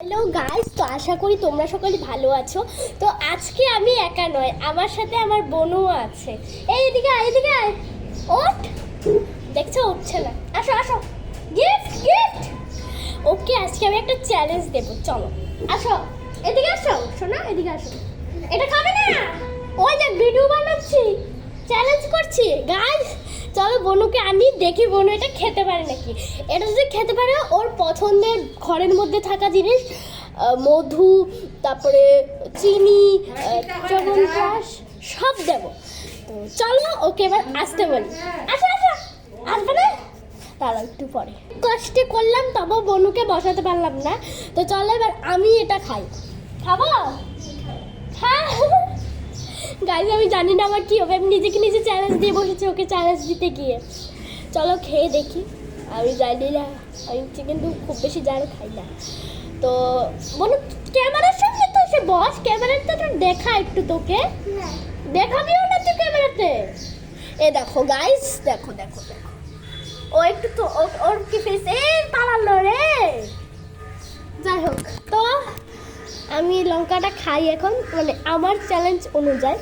Hello guys, তো আশা করি তোমরা সকলে ভালো আছো। তো আজকে আমি একা নয়, আমার সাথে আমার বোনও আছে। এদিকে আয়, এদিকে আয়, ওঠ। দেখছো উঠছে না, আসো আসো, গিফট গিফট। ওকে, আজকে আমি একটা চ্যালেঞ্জ দেবো, চলো আসো, এদিকে আসো, শোনা এদিকে আসো। এটা খাবে না, ওই যে ভিডিও বানাচ্ছি, চ্যালেঞ্জ করছি গাইস। চলো বনুকে আনি, দেখি বনু এটা খেতে পারে নাকি। এটা যদি খেতে পারে, ওর পছন্দের ঘরের মধ্যে থাকা জিনিস, মধু, তারপরে চিনি, চ্যবনপ্রাশ সব দেবো। তো চলো ওকে এবার আসতে বলি। আসো আসো, আসবে না, তারা একটু পরে। কষ্টে করলাম তবু বনুকে বসাতে পারলাম না। তো চলো এবার আমি এটা খাই। খাবো? হ্যাঁ গাইজ, আমি জানি না আমার কি হবে, আমি নিজেকে নিজে চ্যালেঞ্জ দিয়ে বসেছি ওকে চ্যালেঞ্জ দিতে গিয়ে। চলো খেয়ে দেখি। আমি জানি না, আমি কিন্তু খুব বেশি জাল খাই না। তো বলো, ক্যামেরার সামনে তো এসে বস, ক্যামেরাতে তো দেখা একটু, তোকে দেখাবিও না তুই ক্যামেরাতে। এ দেখো গাইজ, দেখো দেখো দেখো, ও একটু তো ওর কি ফেস, এ পালালো রে। যাই হোক, তো আমি লঙ্কাটা খাই এখন, মানে আমার চ্যালেঞ্জ অনুযায়ী।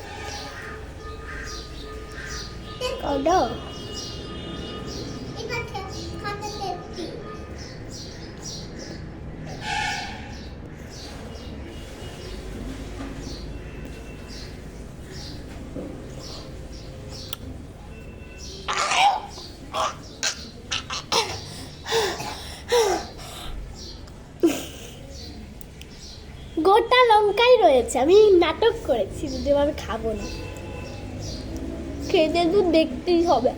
গোটা লঙ্কাই রয়েছে, আমি নাটক করেছি, যদিও আমি খাবো না, খেতে তো দেখতেই হবে।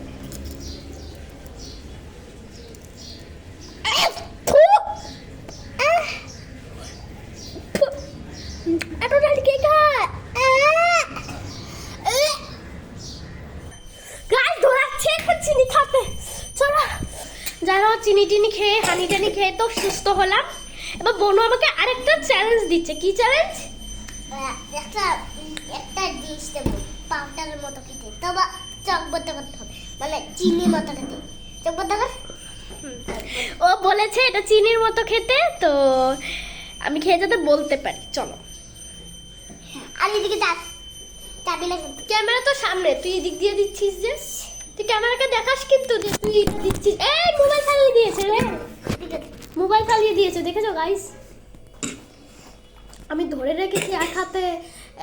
এত ডাল কে খায়? গাছ ধরাচ্ছে এখন চিনি খাতে। চলো, যাই হোক, চিনি টিনি খেয়ে, হানি টানি খেয়ে তো সুস্থ হলাম। এবার বনু আমাকে আরেকটা চ্যালেঞ্জ দিচ্ছে। কি চ্যালেঞ্জ? একটা ডিশ দেবো, পাউডারের মতো খেতে, তবে চক বদ্ধ করতে হবে, মানে চিনির মতো খেতে। চক বদ্ধ কর। ও বলেছে এটা চিনির মতো খেতে, তো আমি খেয়ে যাতে বলতে পারি। চলো, আর এদিকে যাবি না কিন্তু। ক্যামেরা তো সামনে, তুই এদিক দিয়ে দিচ্ছিস যে, তুই ক্যামেরাকে দেখাস কিন্তু যে তুই এটা দিচ্ছিস। এই মোবাইল চালিয়ে দিয়েছে রে, মোবাইল চালিয়ে দিয়েছে, দেখেছো গাইস? আমি ধরে রেখেছি এক হাতে,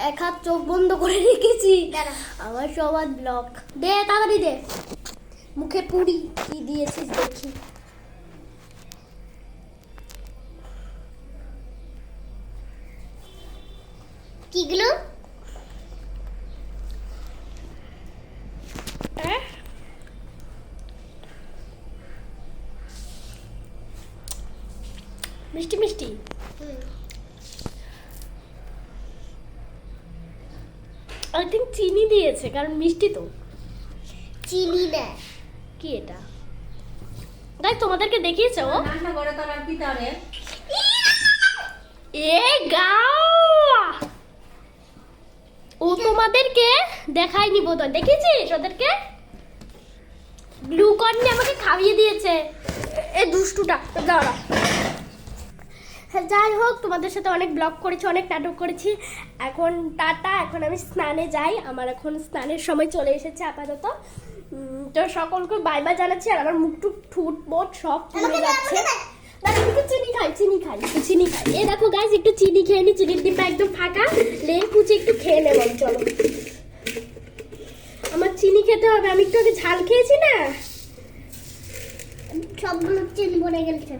এক হাত চোখ বন্ধ করে রেখেছি। আমার সবার ব্লক দে, তাড়াতাড়ি দে। মুখে পুরি কি দিয়েছিস দেখি। কিগুলো? মিষ্টি মিষ্টি। আই থিঙ্ক চিনি দিয়েছে, কারণ মিষ্টি তো। চিনি না, কি এটা গাইস, তোমাদেরকে দেখিয়েছে ও? রান্না করে তো আর ভিতরে এ গাও, ও তোমাদেরকে দেখায়নি বোধহয়, দেখেছিস ওদেরকে? ব্লু কর্ন আমাকে খাইয়ে দিয়েছে, এ দুষ্টুটা। দাঁড়া, যাই হোক, তোমাদের সাথে অনেক ব্লগ করেছি, অনেক নাটক করেছি। এখন টাটা, এখন আমি স্নানে যাই, আমার এখন স্নানের সময় চলে এসেছে আপাতত। তো সকলকে বাই বাই জানাচ্ছি। আর আমার মুখ টুক ঠুট বোট সব পুড়ে যাচ্ছে। দাঁড়া, একটু চিনি খাই, চিনি খাই, একটু চিনি খাই। এ দেখো গাইস, একটু চিনি খেয়ে নি, চিনির ডিব্বা একদম ফাঁকা, লেন কুচি একটু খেয়ে নেব। চলো, আমার চিনি খেতে হবে, আমি একটু আগে ঝাল খেয়েছি না, সবগুলো চিনি পড়ে গেছে।